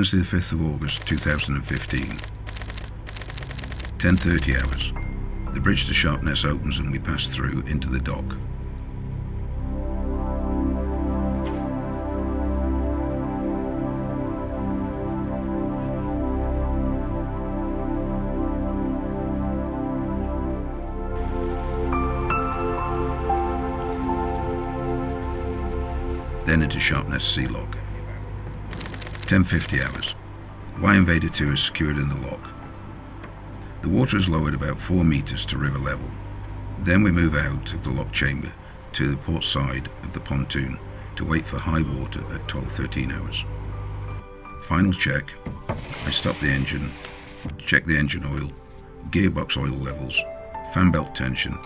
Wednesday the 5th of August 2015. 10:30 hours. The bridge to Sharpness opens and we pass through into the dock. Then into Sharpness Sea Lock. 10:50 hours. Wye Invader 2 is secured in the lock. The water is lowered about 4 metres to river level. Then we move out of the lock chamber to the port side of the pontoon to wait for high water at 12:13 hours. Final check. I stop the engine, check the engine oil, gearbox oil levels, fan belt tension,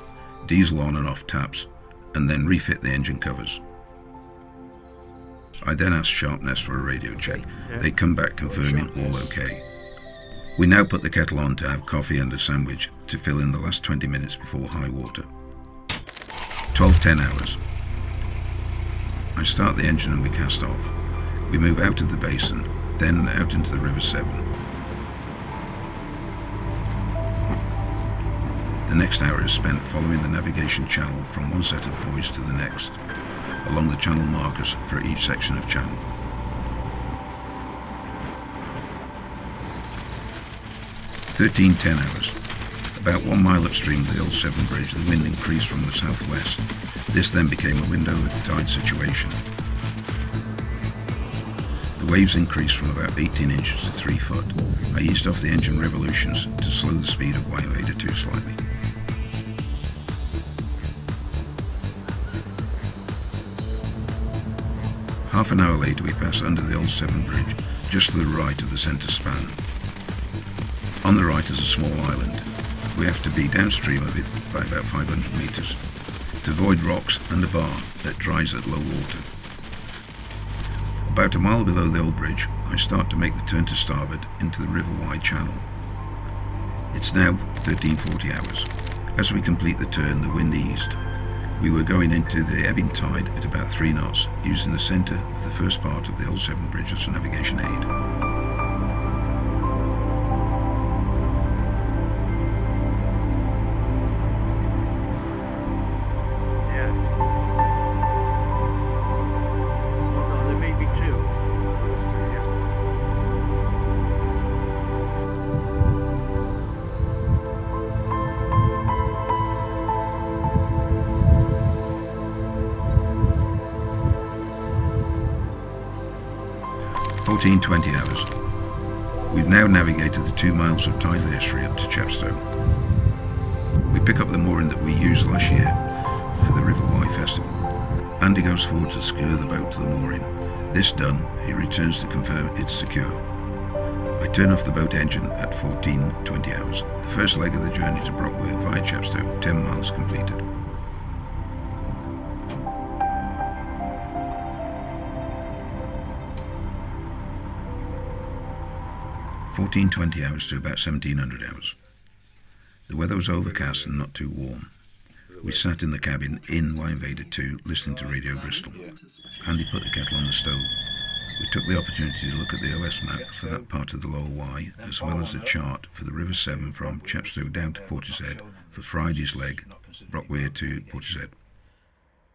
diesel on and off taps, and then refit the engine covers. I then ask Sharpness for a radio check. They come back confirming all okay. We now put the kettle on to have coffee and a sandwich to fill in the last 20 minutes before high water. 12:10 hours. I start the engine and we cast off. We move out of the basin, then out into the River Severn. The next hour is spent following the navigation channel from one set of buoys to the next, along the channel markers for each section of channel. 13:10 hours. About 1 mile upstream of the old Severn Bridge, the wind increased from the southwest. This then became a window at the tide situation. The waves increased from about 18 inches to 3 foot. I eased off the engine revolutions to slow the speed of Wye Invader 2 slightly. Half an hour later we pass under the old Severn Bridge, just to the right of the centre span. On the right is a small island. We have to be downstream of it by about 500 metres to avoid rocks and a bar that dries at low water. About a mile below the old bridge, I start to make the turn to starboard into the River Wye channel. It's now 13:40 hours. As we complete the turn, the wind eased. We were going into the ebbing tide at about 3 knots, using the centre of the first part of the old Severn Bridge as a navigation aid. Fourteen 20 hours. We've now navigated the 2 miles of tidal estuary up to Chepstow. We pick up the mooring that we used last year for the River Wye Festival. Andy goes forward to secure the boat to the mooring. This done, he returns to confirm it's secure. I turn off the boat engine at 14:20 hours. The first leg of the journey to Brockway via Chepstow, 10 miles completed. 14:20 hours to about 1700 hours. The weather was overcast and not too warm. We sat in the cabin in Wye Invader 2 listening to Radio Bristol. Andy put the kettle on the stove. We took the opportunity to look at the OS map for that part of the Lower Wye, as well as a chart for the River Severn from Chepstow down to Portishead for Friday's leg, Brockway to Portishead.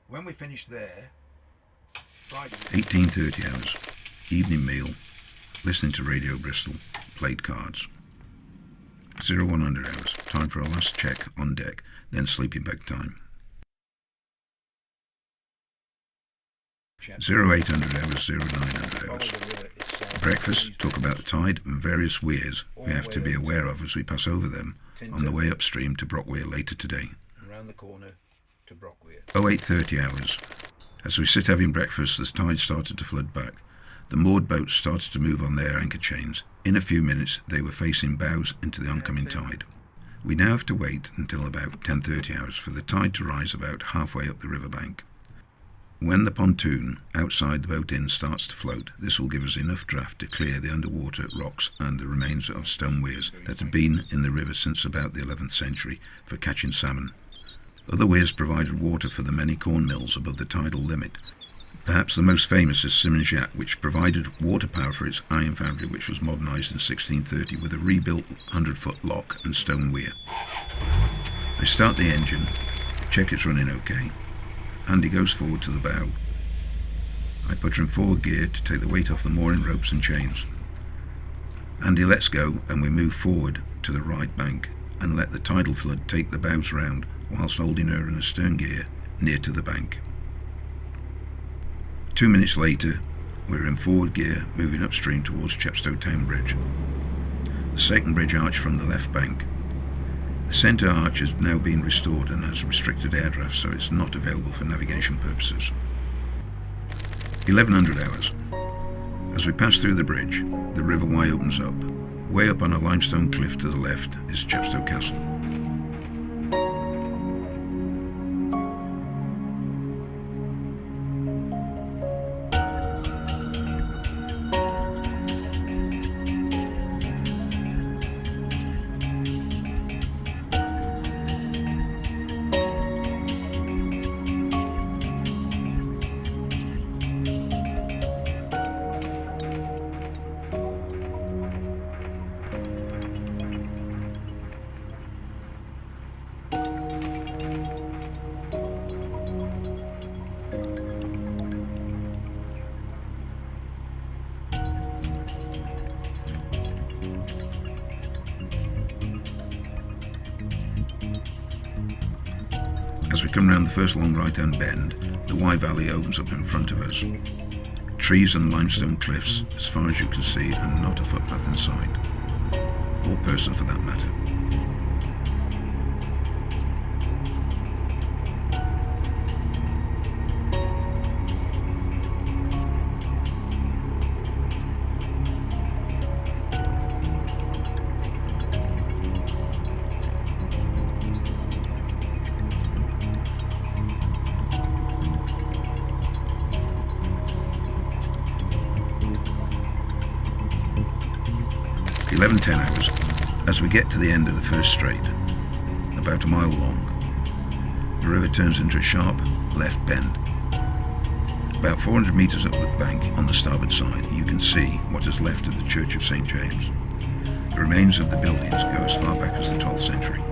When we finished there, 18:30 hours. Evening meal. Listening to Radio Bristol. Played cards. 0100 hours. Time for a last check on deck, then sleeping bag time. 0800 hours, 0900 hours. Breakfast, talk about the tide and various weirs we have to be aware of as we pass over them on the way upstream to Brockway later today. Around the corner to Brockway. 0830 hours. As we sit having breakfast, the tide started to flood back. The moored boats started to move on their anchor chains. In a few minutes, they were facing bows into the oncoming tide. We now have to wait until about 10:30 hours for the tide to rise about halfway up the riverbank. When the pontoon outside the boat inn starts to float, this will give us enough draft to clear the underwater rocks and the remains of stone weirs that have been in the river since about the 11th century for catching salmon. Other weirs provided water for the many corn mills above the tidal limit, Perhaps the most famous is Severn, which provided water power for its iron foundry, which was modernised in 1630 with a rebuilt 100-foot lock and stone weir. I start the engine, check it's running okay. Andy goes forward to the bow. I put her in forward gear to take the weight off the mooring ropes and chains. Andy lets go and we move forward to the right bank and let the tidal flood take the bows round whilst holding her in a stern gear near to the bank. 2 minutes later, we're in forward gear moving upstream towards Chepstow town bridge. The second bridge arch from the left bank. The centre arch has now been restored and has restricted air draft, so it's not available for navigation purposes. 1100 hours. As we pass through the bridge, the River Wye opens up. Way up on a limestone cliff to the left is Chepstow Castle. As we come round the first long right-hand bend, the Wye Valley opens up in front of us. Trees and limestone cliffs as far as you can see, and not a footpath in sight, or person for that matter. Eleven 10 hours as we get to the end of the first straight, about a mile long. The river turns into a sharp left bend. About 400 metres up the bank on the starboard side, you can see what is left of the Church of St. James. The remains of the buildings go as far back as the 12th century.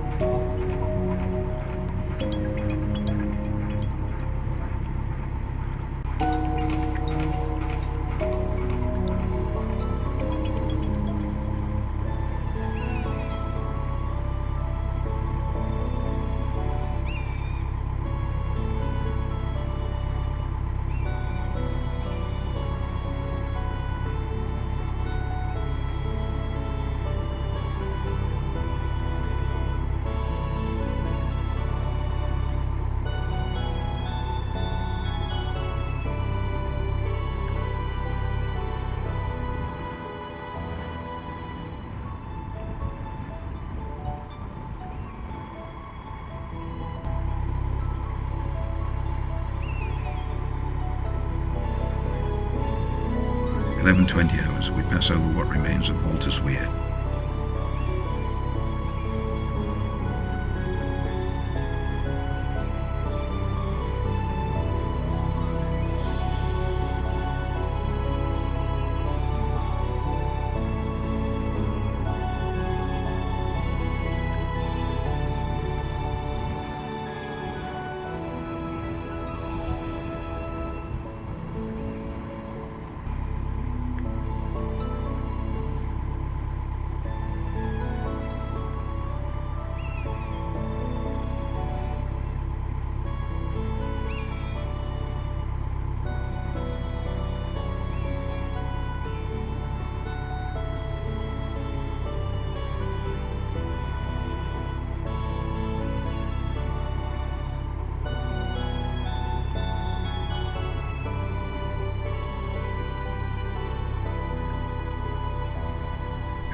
Eleven 20 hours, we pass over what remains of Walter's Weir.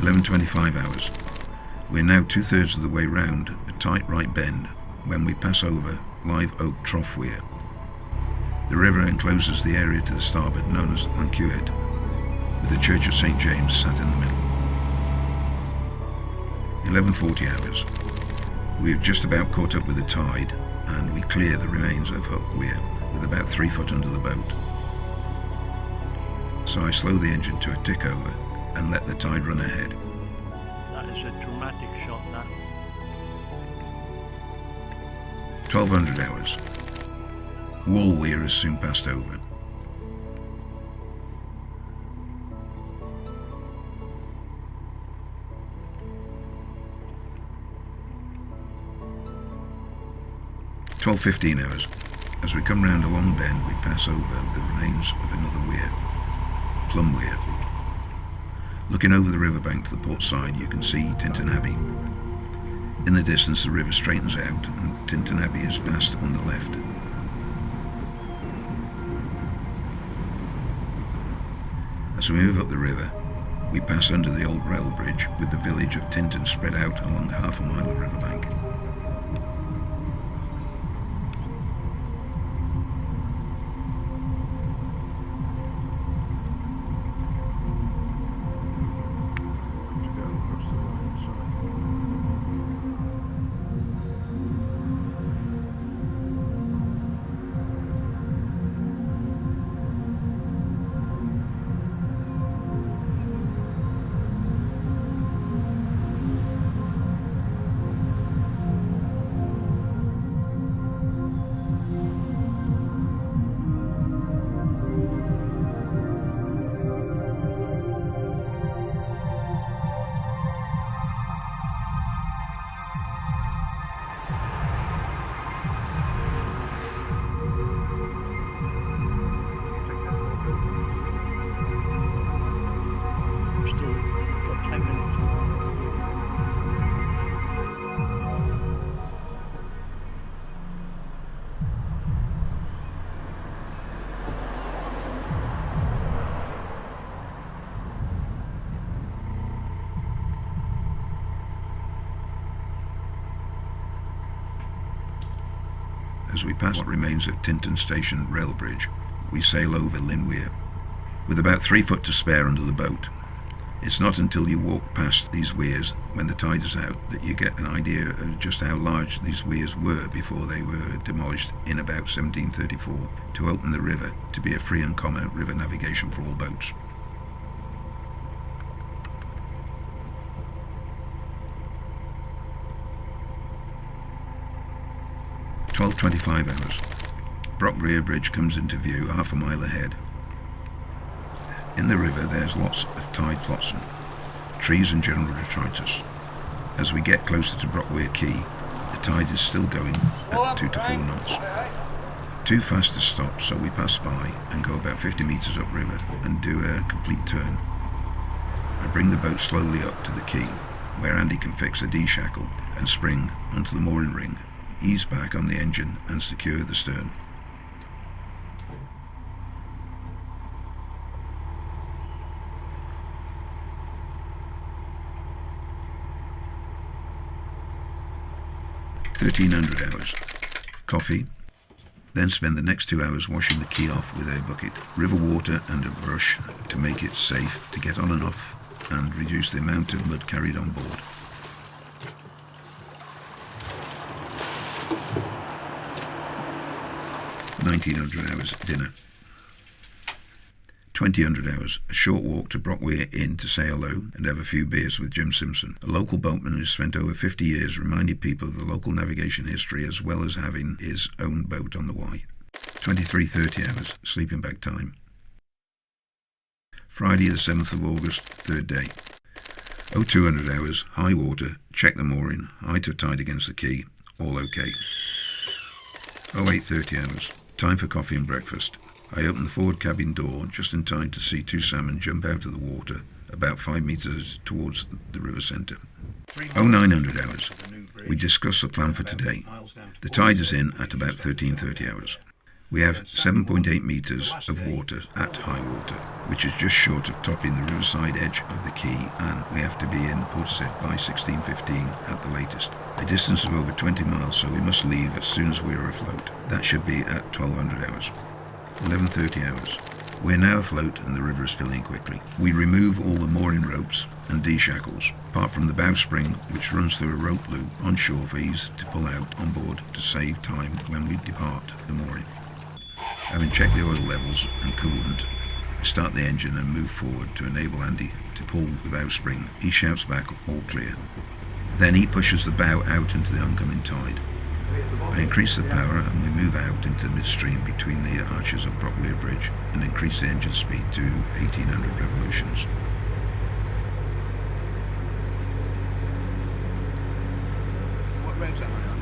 "11:25 hours. We're now 2/3 of the way round a tight right bend when we pass over Live Oak Trough Weir. The river encloses the area to the starboard known as Lancuet, with the Church of St. James sat in the middle. 11:40 hours. We have just about caught up with the tide and we clear the remains of Hook Weir with about 3 foot under the boat. so I slow the engine to a tick over and let the tide run ahead. That is a dramatic shot, that. 1200 hours. Wall weir is soon passed over. "12:15 hours. As we come round a long bend, we pass over the remains of another weir, Plum Weir. Looking over the riverbank to the port side, you can see Tintern Abbey. In the distance, the river straightens out, and Tintern Abbey is passed on the left. As we move up the river, we pass under the old rail bridge, with the village of Tintern spread out along half a mile of riverbank. As we pass what remains of Tintern Station rail bridge, we sail over Lynn Weir, with about 3 foot to spare under the boat. It's not until you walk past these weirs when the tide is out that you get an idea of just how large these weirs were before they were demolished in about 1734 to open the river to be a free and common river navigation for all boats. "12:25 hours. Brockrear Bridge comes into view half a mile ahead. In the river there's lots of tide flotsam, trees and general detritus. As we get closer to Brockweir Quay, the tide is still going at 2 to 4 knots. Too fast to stop, so we pass by and go about 50 metres upriver and do a complete turn. I bring the boat slowly up to the quay, where Andy can fix a D-shackle and spring onto the mooring ring, ease back on the engine and secure the stern. "1300 hours. Coffee, then spend the next 2 hours washing the quay off with a bucket, river water and a brush to make it safe to get on and off and reduce the amount of mud carried on board. 1900 hours dinner. 2000 hours, a short walk to Brockweir Inn to say hello and have a few beers with Jim Simpson, a local boatman who has spent over 50 years reminding people of the local navigation history as well as having his own boat on the Wye. 23:30 hours, sleeping bag time. Friday the 7th of August, third day. 0200 hours, high water, check the mooring, height of tide against the quay, all okay. 08:30 hours, time for coffee and breakfast. I open the forward cabin door just in time to see 2 salmon jump out of the water about 5 metres towards the river centre. 0900 hours, we discuss the plan for today. The tide is in at about 13:30 hours. We have 7.8 metres of water at high water, which is just short of topping the riverside edge of the quay, and we have to be in Portishead by 16:15 at the latest. A distance of over 20 miles, so we must leave as soon as we are afloat. That should be at 1200 hours. 11:30 hours. We're now afloat and the river is filling quickly. We remove all the mooring ropes and D-shackles, apart from the bowspring which runs through a rope loop on shore for ease to pull out on board to save time when we depart the mooring. Having checked the oil levels and coolant, start the engine and move forward to enable Andy to pull the bow spring. He shouts back, all clear. Then he pushes the bow out into the oncoming tide. I increase the power and we move out into midstream between the arches of Brockwere Bridge and increase the engine speed to 1800 revolutions. What road's that one on?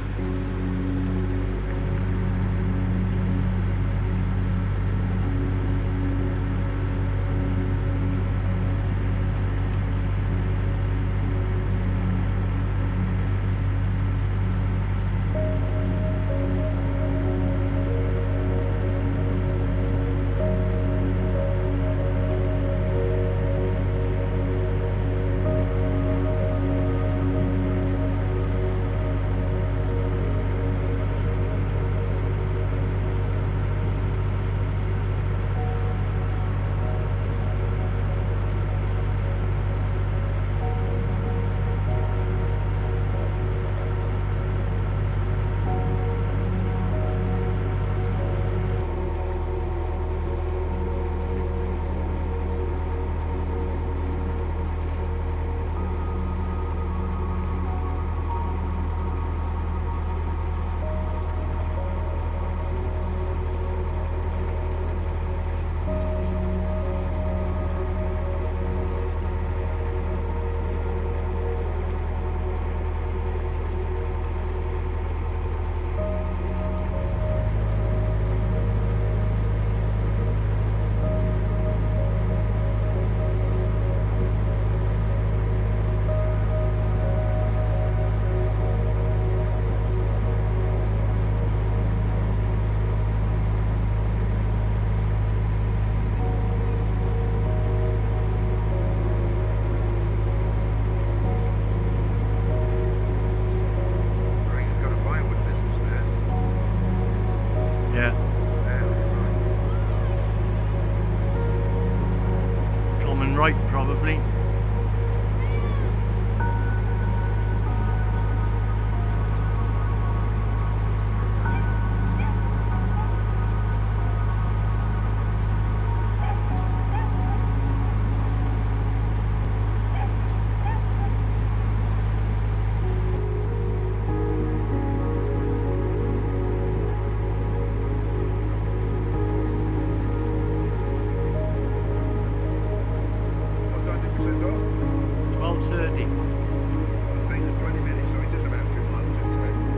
Right, probably.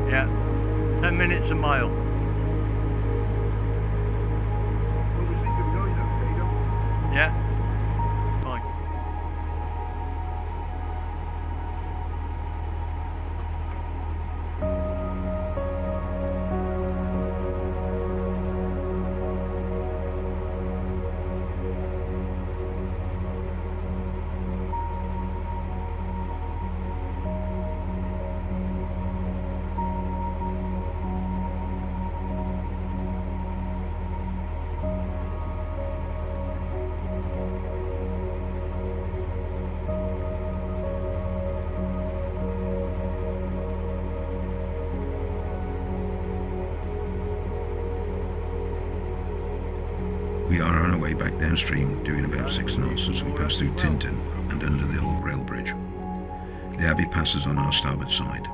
Yeah, 10 minutes a mile. Yeah, fine. We are on our way back downstream, doing about 6 knots as we pass through Tinton and under the old rail bridge. The Abbey passes on our starboard side.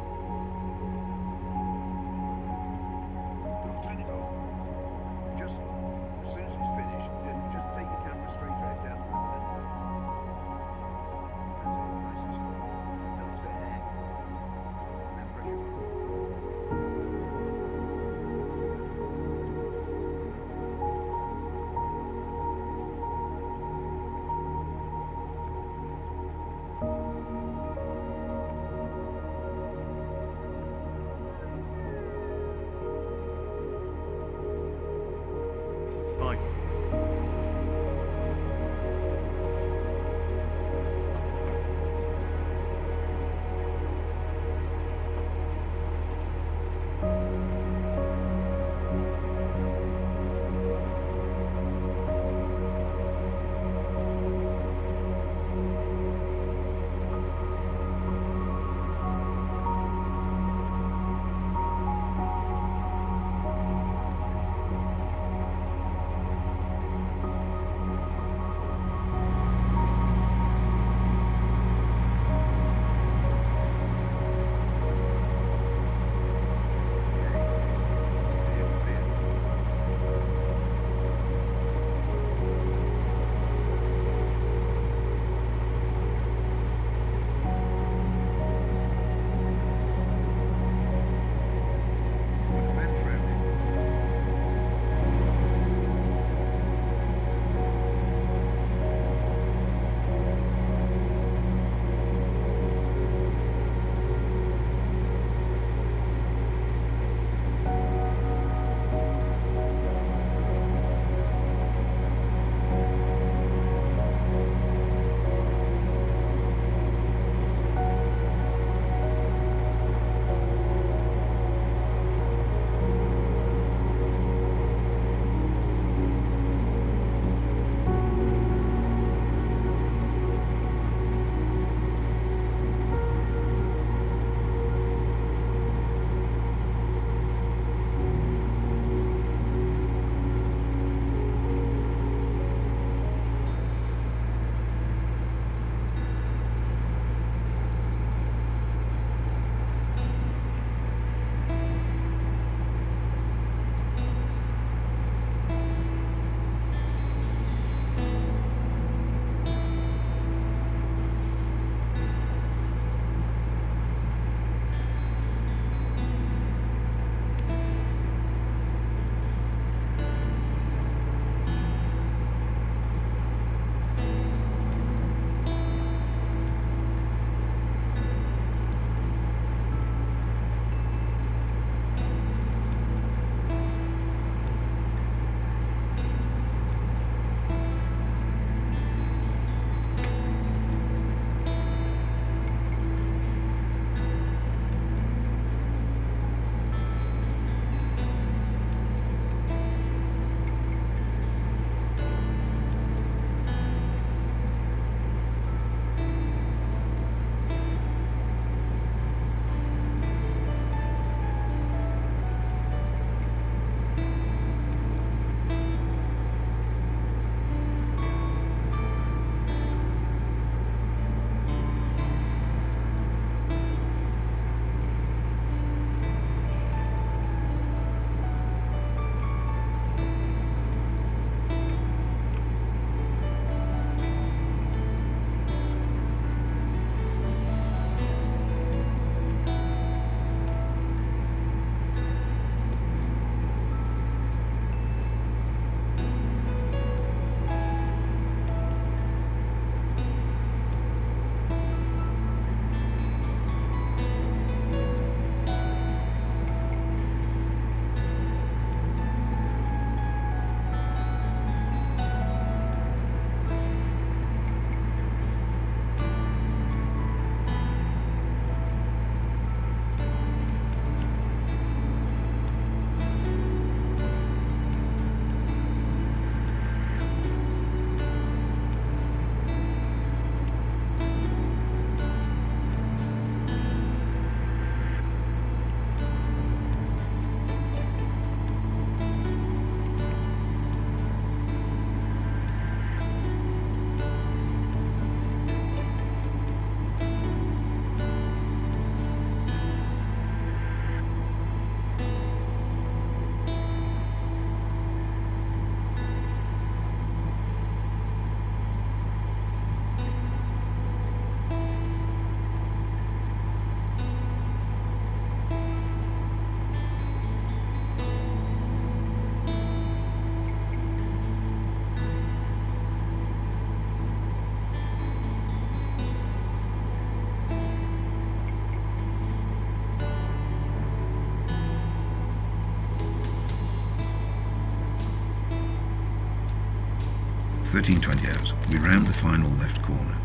13:20 hours. We round the final left corner.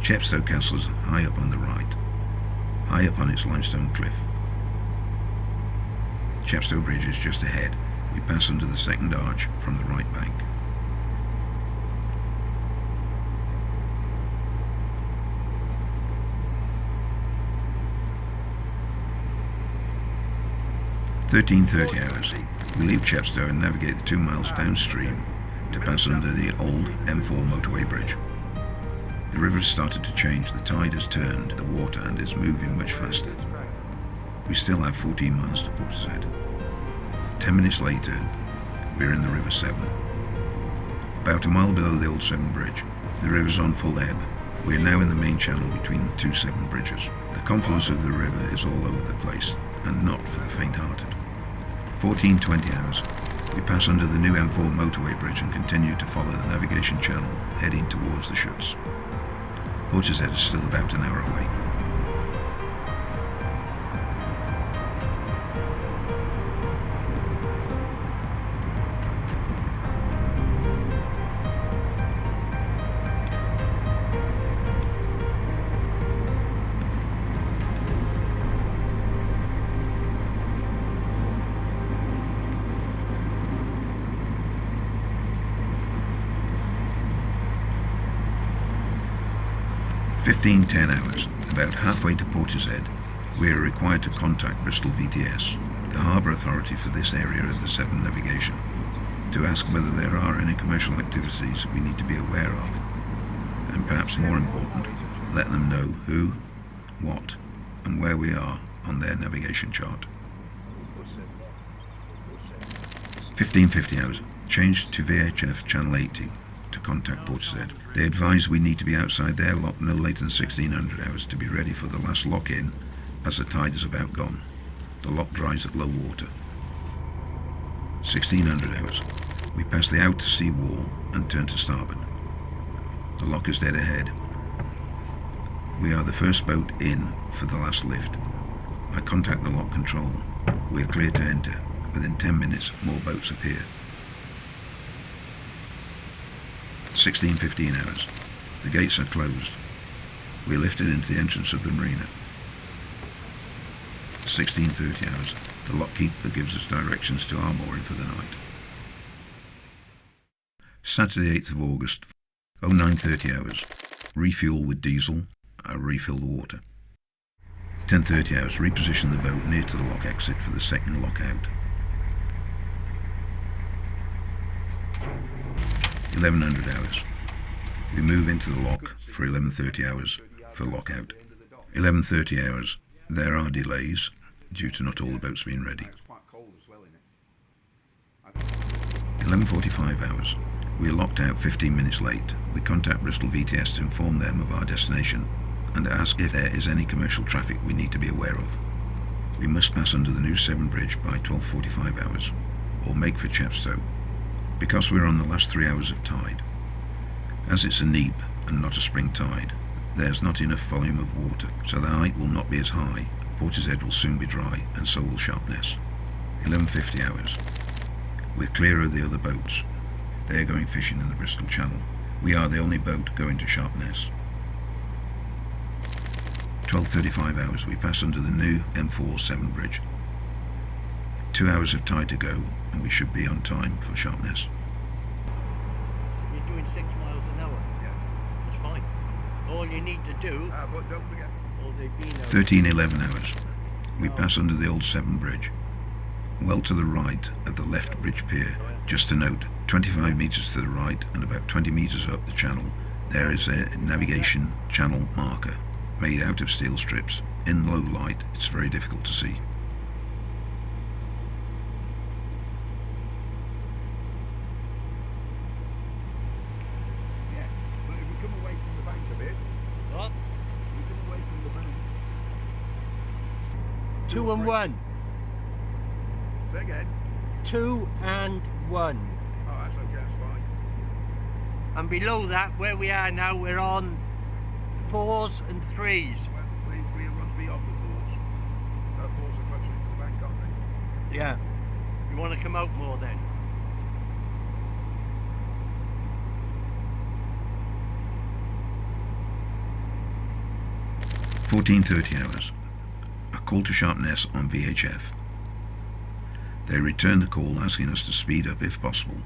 Chepstow Castle is high up on the right, high up on its limestone cliff. Chepstow Bridge is just ahead. We pass under the second arch from the right bank. "13:30 hours. We leave Chepstow and navigate the 2 miles downstream to pass under the old M4 motorway bridge. The river has started to change, the tide has turned the water and is moving much faster. We still have 14 miles to Portishead. 10 minutes later, we're in the River Severn. About a mile below the old Severn Bridge, the river's on full ebb. We are now in the main channel between the 2 Severn bridges. The confluence of the river is all over the place, and not for the faint-hearted. 14:20 hours. We pass under the new M4 motorway bridge and continue to follow the navigation channel, heading towards the Schuts. Portishead is still about an hour away. "15:10 hours. About halfway to Portishead, we are required to contact Bristol VTS, the harbour authority for this area of the Severn navigation, to ask whether there are any commercial activities we need to be aware of, and perhaps more important, let them know who, what, and where we are on their navigation chart. 15:50 hours. Changed to VHF channel 80 to contact Portishead. They advise we need to be outside their lock no later than 1600 hours to be ready for the last lock-in, as the tide is about gone. The lock dries at low water. 1600 hours. We pass the outer sea wall and turn to starboard. The lock is dead ahead. We are the first boat in for the last lift. I contact the lock control. We are clear to enter. Within 10 minutes, more boats appear. 16:15 hours. The gates are closed. We are lifted into the entrance of the Marina. 16:30 hours. The lockkeeper gives us directions to our mooring for the night. Saturday 8th of August, 09:30 hours. Refuel with diesel. I refill the water. 10:30 hours. Reposition the boat near to the lock exit for the second lockout. 1100 hours. We move into the lock for 11:30 hours for lockout. 11:30 hours. There are delays due to not all the boats being ready. 11:45 hours. We are locked out 15 minutes late. We contact Bristol VTS to inform them of our destination and ask if there is any commercial traffic we need to be aware of. We must pass under the new Severn Bridge by 12:45 hours or make for Chepstow, because we're on the last 3 hours of tide. As it's a neap and not a spring tide, there's not enough volume of water, so the height will not be as high. Portishead will soon be dry, and so will Sharpness. 11:50 hours. We're clear of the other boats. They're going fishing in the Bristol Channel. We are the only boat going to Sharpness. 12:35 hours. We pass under the new M4 Severn Bridge. 2 hours of tide to go, and we should be on time for Sharpness. You're doing 6 miles an hour. Yeah. That's fine. All you need to do. But don't forget. 13:11 hours. We pass under the old Severn Bridge. Well to the right of the left bridge pier. Just to note, 25 metres to the right and about 20 metres up the channel, there is a navigation channel marker made out of steel strips. In low light, it's very difficult to see. Yeah. But if we come away from the bank a bit, What? we come away from the bank. 2 and 1. Say again. 2 and 1. Oh, that's okay, that's fine. And below that, where we are now, we're on 4s and 3s. Well, we want to be off the fours. Fours are closer to the bank, aren't they? Yeah. You want to come out more then? 14:30 hours. A call to Sharpness on VHF. They returned the call asking us to speed up if possible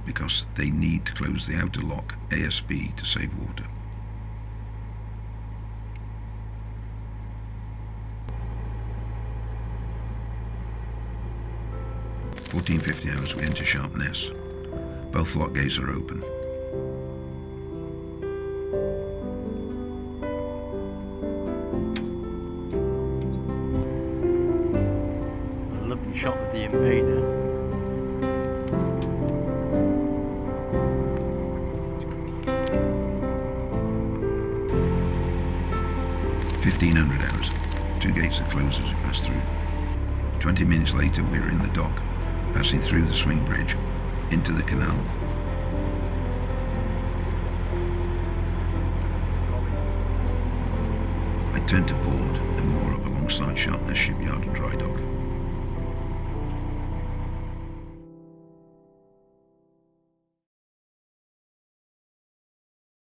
because they need to close the outer lock ASB to save water. 14:50 hours, we enter Sharpness. Both lock gates are open. A lovely shot of the Invader. $1,500 hours. Two gates are closed as we pass through. 20 minutes later, we are in the dock, passing through the swing bridge into the canal. I turn to board and moor up alongside Sharpness shipyard and dry dock.